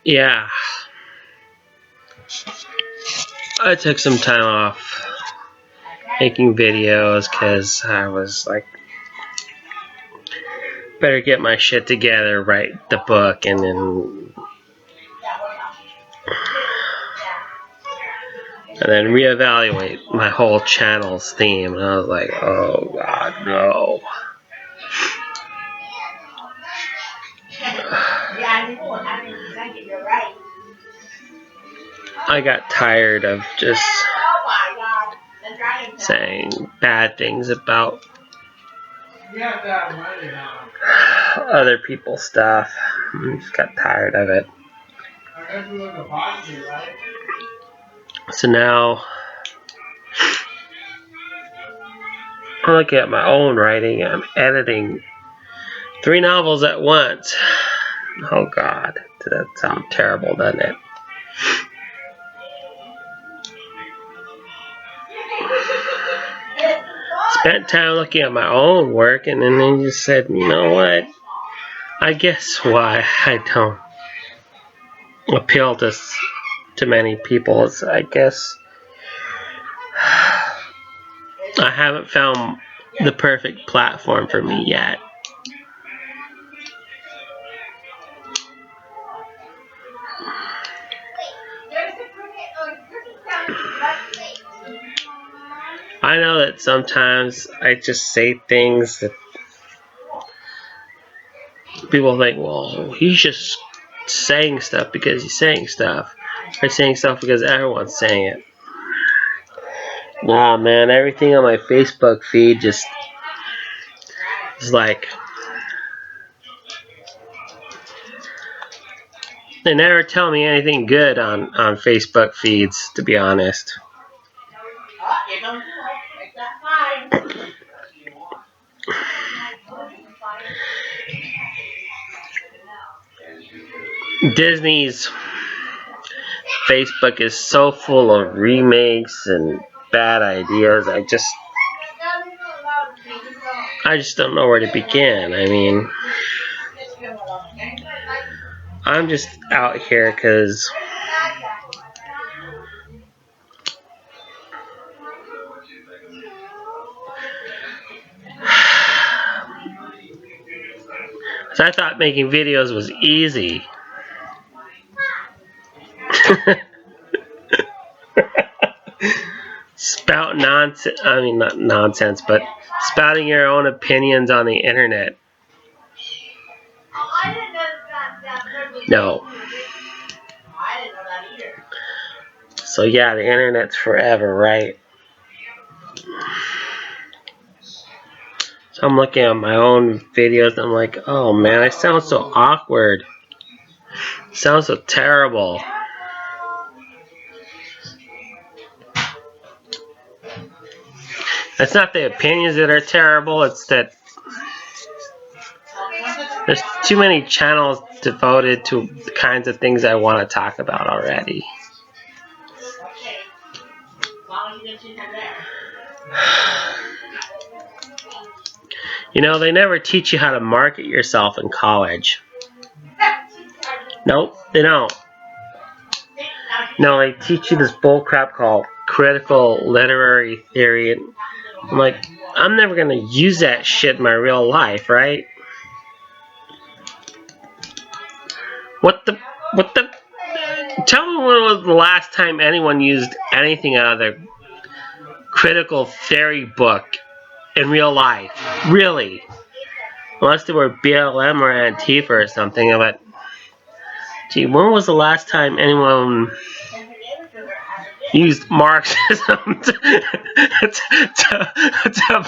Yeah, I took some time off making videos because I was like, better get my shit together, write the book, and then reevaluate my whole channel's theme. And I was like, oh god, no. I got tired of just saying bad things about other people's stuff. I just got tired of it. So now I'm looking at my own writing. I'm editing 3 novels at once. Oh god, that sounds terrible, doesn't it? Spent time looking at my own work, and then they just said, you know what? I guess why I don't appeal to many people is I guess I haven't found the perfect platform for me yet. I know that sometimes I just say things that people think, well, he's just saying stuff because he's saying stuff. Or saying stuff because everyone's saying it. Nah, man, everything on my Facebook feed just is like, they never tell me anything good on Facebook feeds, to be honest. Disney's Facebook is so full of remakes and bad ideas. I just don't know where to begin. I mean, I'm just out here because I thought making videos was easy. Spout nonsense. I mean, not nonsense, but spouting your own opinions on the internet. No. So yeah, the internet's forever, right? So I'm looking at my own videos and I'm like, oh man, I sound so awkward. I sound so terrible. It's not the opinions that are terrible, it's that there's too many channels devoted to the kinds of things I want to talk about already. You know, they never teach you how to market yourself in college. Nope, they don't. No, they teach you this bullcrap called critical literary theory. And I'm like, I'm never going to use that shit in my real life, right? What the? Tell me when was the last time anyone used anything out of their critical theory book in real life? Really? Unless they were BLM or Antifa or something. But, gee, when was the last time anyone used Marxism to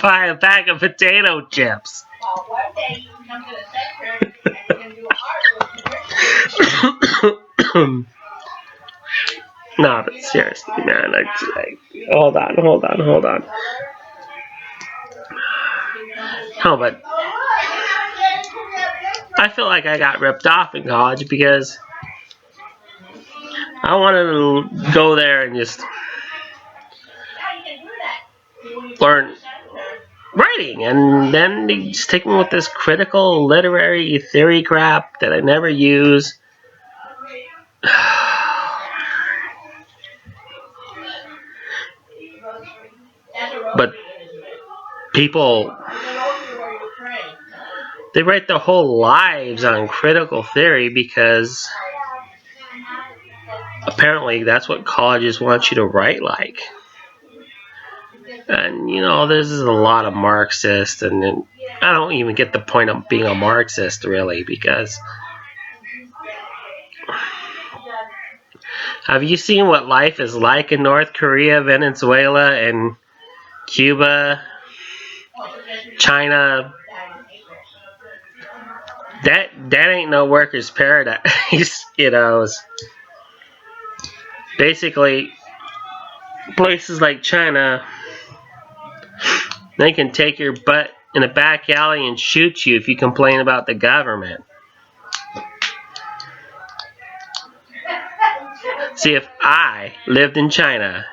buy a bag of potato chips? No, but seriously, man, hold on. No, but I feel like I got ripped off in college because I wanted to go there and just learn writing, and then they just take me with this critical literary theory crap that I never use. But people, they write their whole lives on critical theory because apparently that's what colleges want you to write like. And there's a lot of Marxists, and I don't even get the point of being a Marxist really, because have you seen what life is like in North Korea, Venezuela, and Cuba, China? That ain't no workers' paradise. Basically, places like China, they can take your butt in a back alley and shoot you if you complain about the government. See, if I lived in China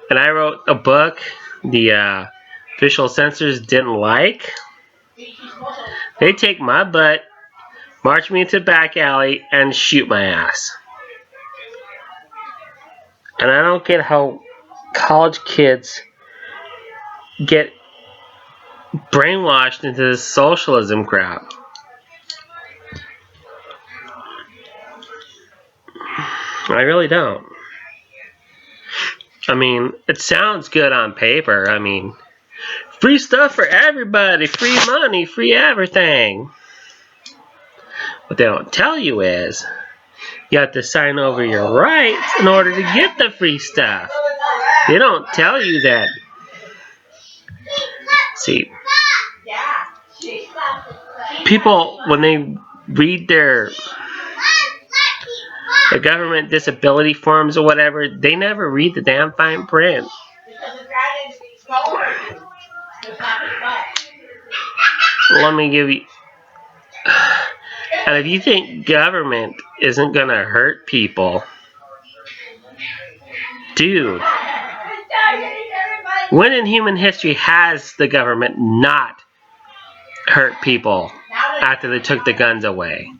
and I wrote a book the official censors didn't like, they'd take my butt, march me into the back alley, and shoot my ass. And I don't get how college kids get brainwashed into this socialism crap. I really don't. I mean, it sounds good on paper. I mean, free stuff for everybody, free money, free everything. What they don't tell you is you have to sign over your rights in order to get the free stuff. They don't tell you that. See, people, when they read their government disability forms or whatever, they never read the damn fine print. Let me give you... And if you think government isn't going to hurt people, dude, when in human history has the government not hurt people after they took the guns away?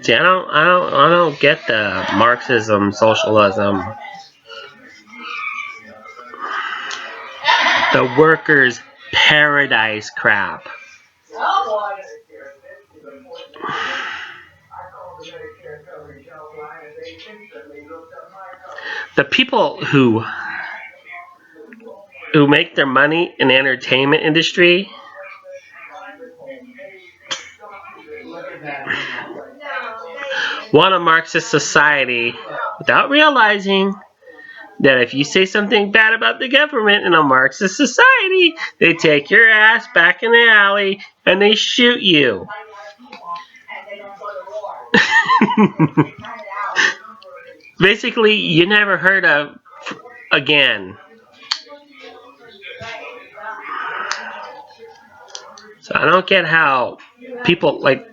See, I don't get the Marxism, socialism, the workers' paradise crap. The people who make their money in the entertainment industry want a Marxist society without realizing that if you say something bad about the government in a Marxist society, they take your ass back in the alley and they shoot you. Basically, you never heard of again. So I don't get how people like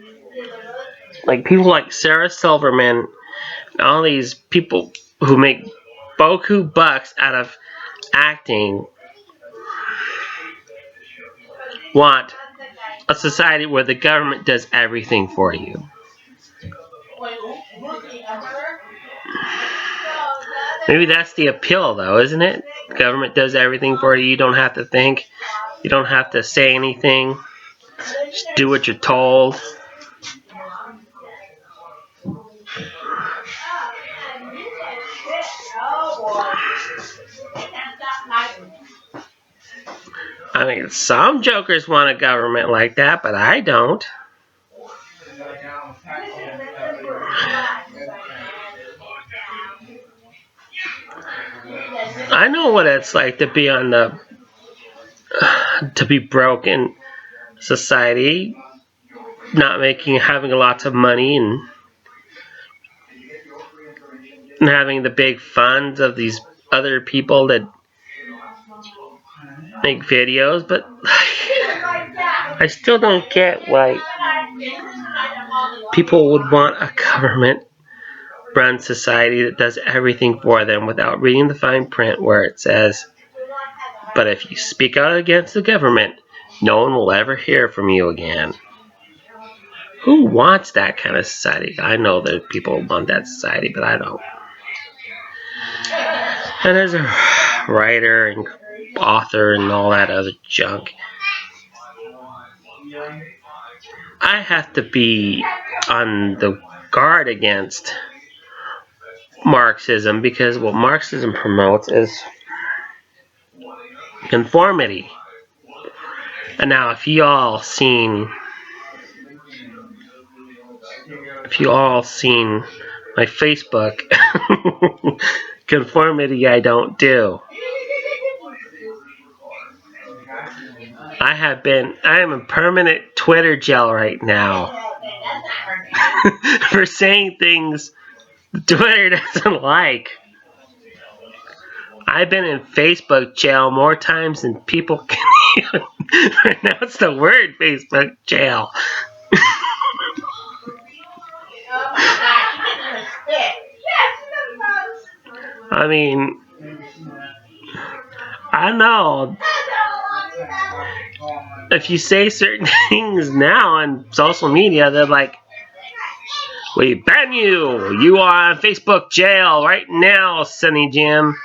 people like Sarah Silverman, and all these people who make boku bucks out of acting, want a society where the government does everything for you. Maybe that's the appeal, though, isn't it? The government does everything for you. You don't have to think. You don't have to say anything. Just do what you're told. I mean, some jokers want a government like that, but I don't. I know what it's like to be to be broke in society, not having lots of money, and having the big funds of these other people that make videos, but I still don't get why people would want a government-run society that does everything for them without reading the fine print where it says, but if you speak out against the government, no one will ever hear from you again. Who wants that kind of society? I know that people want that society, but I don't. And as a writer and author and all that other junk, I have to be on the guard against Marxism, because what Marxism promotes is conformity. And now if you all seen my Facebook, conformity I don't do. I am in permanent Twitter jail right now for saying things Twitter doesn't like. I've been in Facebook jail more times than people can even pronounce the word Facebook jail. I mean, I know if you say certain things now on social media, they're like, we ban you. You are in Facebook jail right now, Sonny Jim.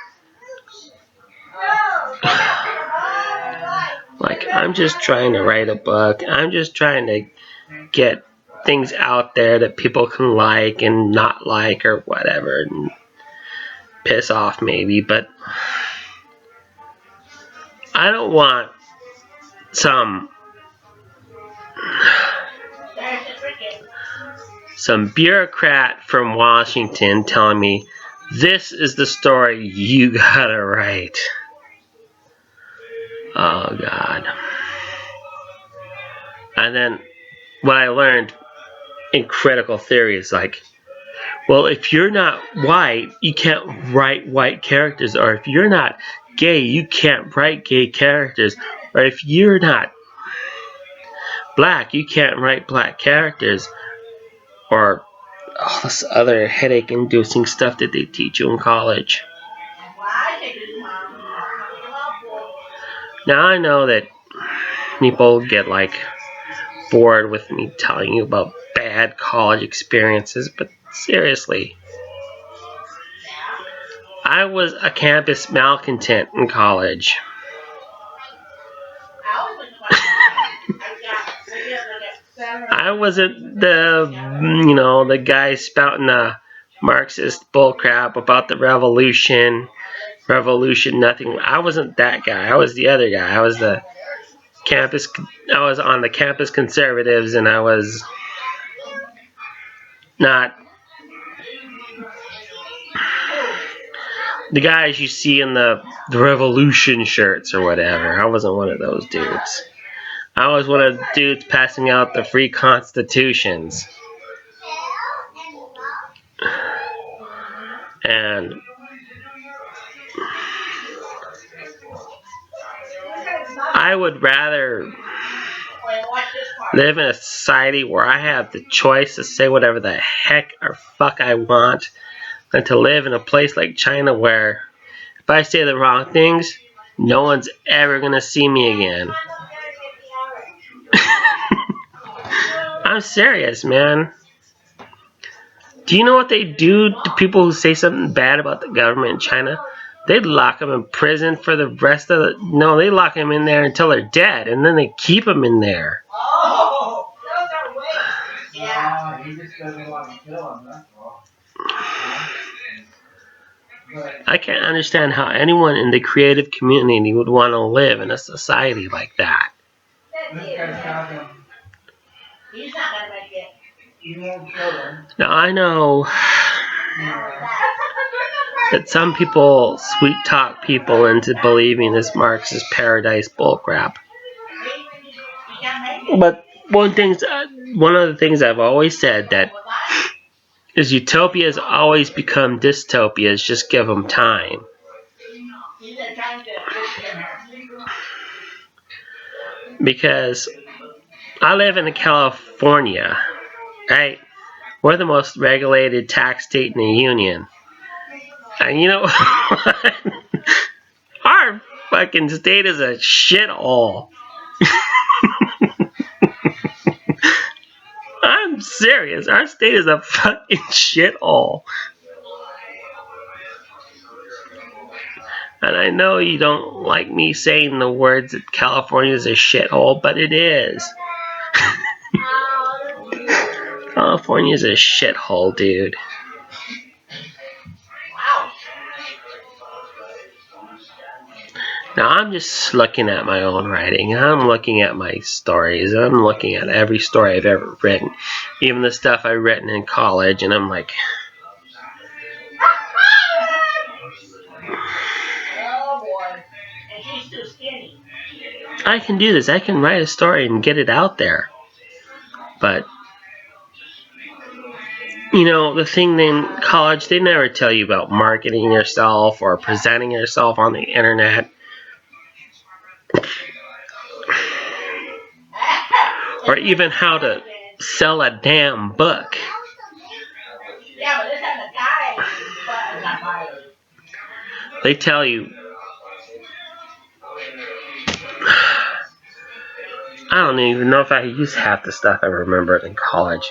Like, I'm just trying to write a book. I'm just trying to get things out there that people can like and not like or whatever, and piss off maybe, but I don't want some bureaucrat from Washington telling me this is the story you gotta write. Oh God. And then what I learned in critical theory is like, well, if you're not white, you can't write white characters, or if you're not gay, you can't write gay characters, or if you're not black, you can't write black characters, or all this other headache-inducing stuff that they teach you in college. Now I know that people get like bored with me telling you about bad college experiences, but seriously, I was a campus malcontent in college. I wasn't the guy spouting the Marxist bullcrap about the revolution, nothing. I wasn't that guy. I was the other guy. I was on the campus conservatives, and I was not the guys you see in the revolution shirts or whatever. I wasn't one of those dudes. I was one of the dudes passing out the free constitutions. And I would rather live in a society where I have the choice to say whatever the heck or fuck I want than to live in a place like China where if I say the wrong things, no one's ever gonna see me again. I'm serious, man. Do you know what they do to people who say something bad about the government in China? They lock them in prison for the rest of the... No, they lock them in there until they're dead, and then they keep them in there. Oh! Yeah. He just doesn't want to kill them, that's all. I can't understand how anyone in the creative community would want to live in a society like that. He's not going to make it. You won't kill him. Now, I know that some people sweet talk people into believing this Marxist paradise bullcrap. But one of the things I've always said that is utopias always become dystopias. Just give them time. Because I live in California, right? We're the most regulated tax state in the union. And you know what? Our fucking state is a shithole. serious. Our state is a fucking shithole. And I know you don't like me saying the words that California is a shithole, but it is. California is a shithole, dude. Now I'm just looking at my own writing. I'm looking at my stories. I'm looking at every story I've ever written. Even the stuff I've written in college, and I'm like, I can do this. I can write a story and get it out there. But, you know, the thing in college, they never tell you about marketing yourself or presenting yourself on the internet. Or even how to sell a damn book. They tell you, I don't even know if I used half the stuff I remembered in college.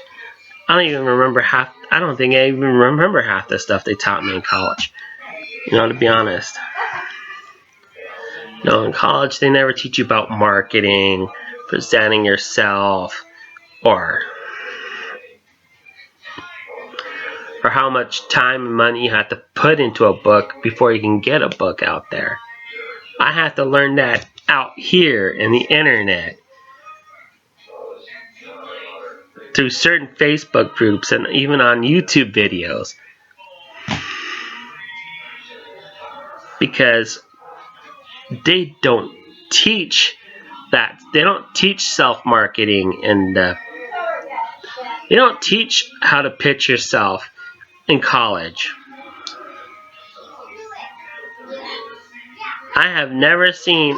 I don't even remember half, I don't think I even remember half the stuff they taught me in college. You know, to be honest. You know, in college they never teach you about marketing, presenting yourself, or how much time and money you have to put into a book before you can get a book out there. I have to learn that out here in the internet through certain Facebook groups and even on YouTube videos. Because they don't teach that. They don't teach self-marketing, and they don't teach how to pitch yourself in college. I have never seen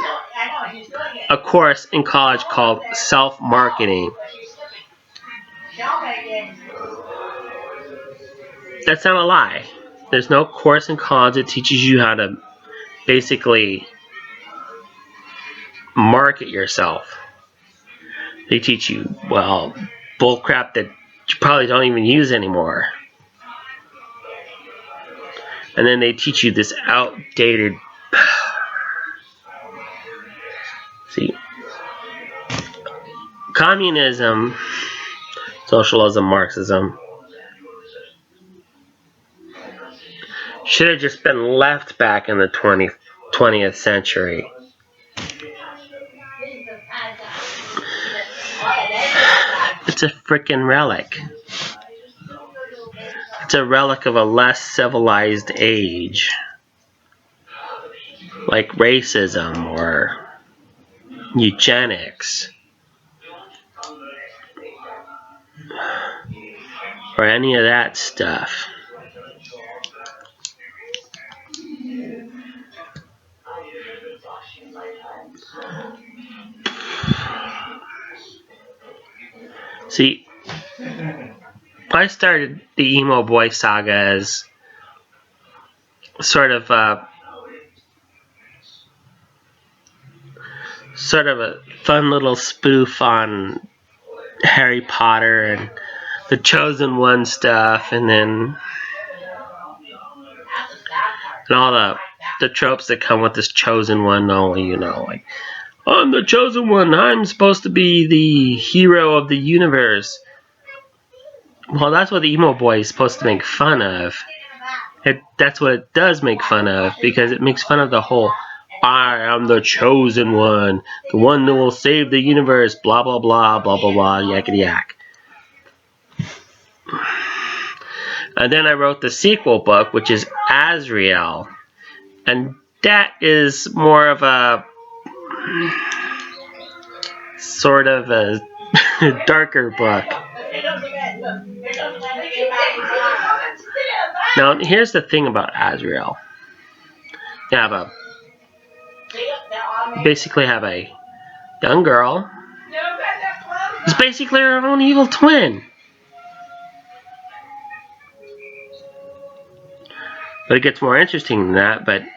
a course in college called self-marketing. That's not a lie. There's no course in college that teaches you how to basically market yourself. They teach you, well, bullcrap that you probably don't even use anymore. And then they teach you this outdated... See, communism, socialism, Marxism should have just been left back in the 20th century. It's a freaking relic. It's a relic of a less civilized age. Like racism or eugenics. Or any of that stuff. See, I started the emo boy saga as sort of a fun little spoof on Harry Potter and the Chosen One stuff, and then and all the tropes that come with this Chosen One. Only, you know, like, I'm the Chosen One. I'm supposed to be the hero of the universe. Well, that's what the emo boy is supposed to make fun of. That's what it does make fun of, because it makes fun of the whole, I am the chosen one, the one that will save the universe, blah, blah, blah, blah, blah, blah, yakety yak. And then I wrote the sequel book, which is Azrael. And that is more of a sort of a darker book. Now, here's the thing about Azrael. You basically have a young girl who's basically her own evil twin. But it gets more interesting than that, but I'm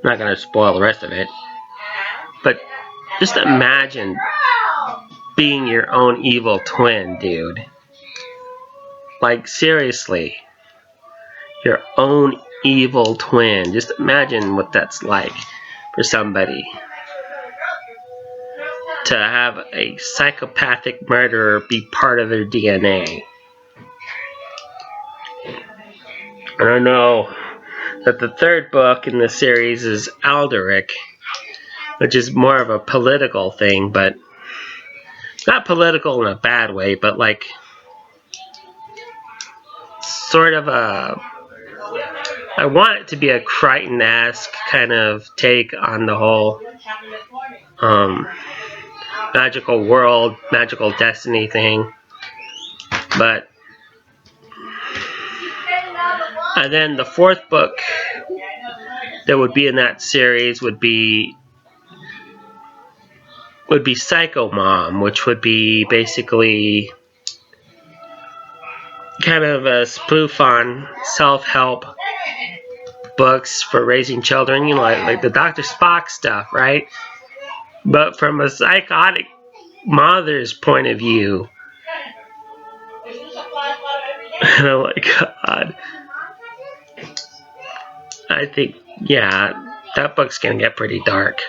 not going to spoil the rest of it. But just imagine being your own evil twin, dude. Like, seriously. Your own evil twin. Just imagine what that's like for somebody. To have a psychopathic murderer be part of their DNA. And I know that the third book in the series is Alderic, which is more of a political thing, but not political in a bad way, but like sort of a, I want it to be a Crichton-esque kind of take on the whole magical world, magical destiny thing. But and then the fourth book that would be in that series would be Psycho Mom, which would be basically kind of a spoof on self-help books for raising children, you know, like the Dr. Spock stuff, right? But from a psychotic mother's point of view. Oh my god. I think, yeah, that book's gonna get pretty dark.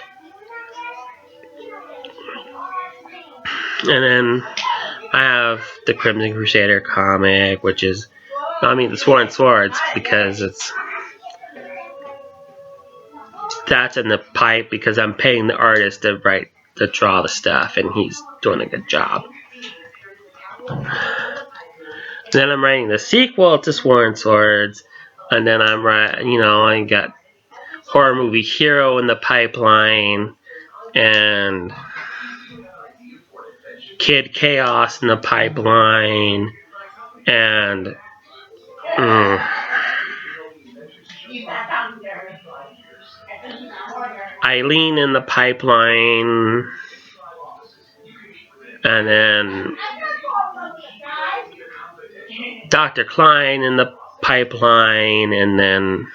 And then I have the Crimson Crusader comic, which is, I mean, the Sworn Swords, because that's in the pipe because I'm paying the artist to draw the stuff, and he's doing a good job. Then I'm writing the sequel to Sworn Swords, and then I'm writing, you know, I got Horror Movie Hero in the pipeline, and Kid Chaos in the pipeline, and Eileen in the pipeline, and then Dr. Klein in the pipeline, and then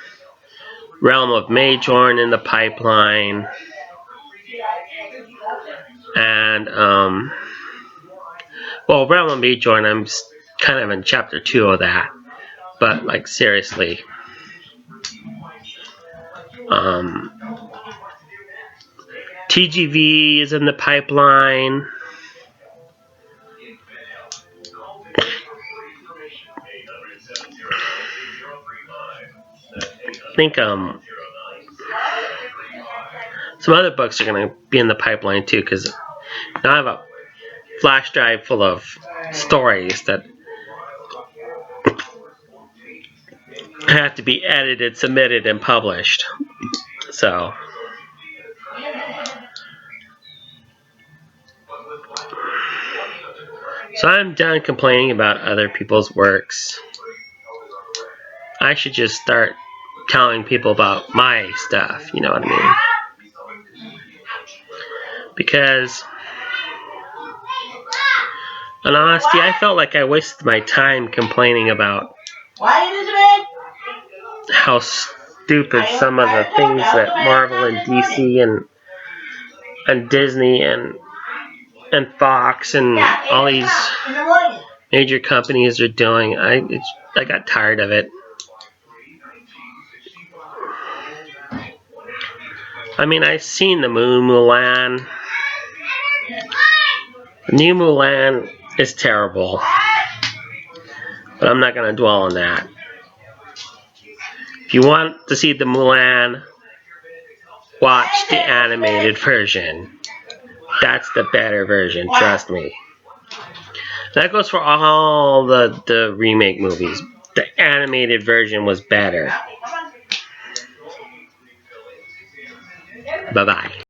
Realm of Majorn in the pipeline, and well, Realm of Majorn, I'm kind of in chapter 2 of that, but like seriously, TGV is in the pipeline. I think some other books are going to be in the pipeline too, because now I have a flash drive full of stories that have to be edited, submitted, and published. So I'm done complaining about other people's works. I should just start telling people about my stuff, you know what I mean? Because, in honesty, I felt like I wasted my time complaining about how stupid some of the things that Marvel and DC and Disney and Fox and all these major companies are doing. I got tired of it. I mean, I've seen the Mulan. The new Mulan is terrible, but I'm not going to dwell on that. If you want to see the Mulan, watch the animated version. That's the better version, trust me. That goes for all the remake movies. The animated version was better. Bye-bye.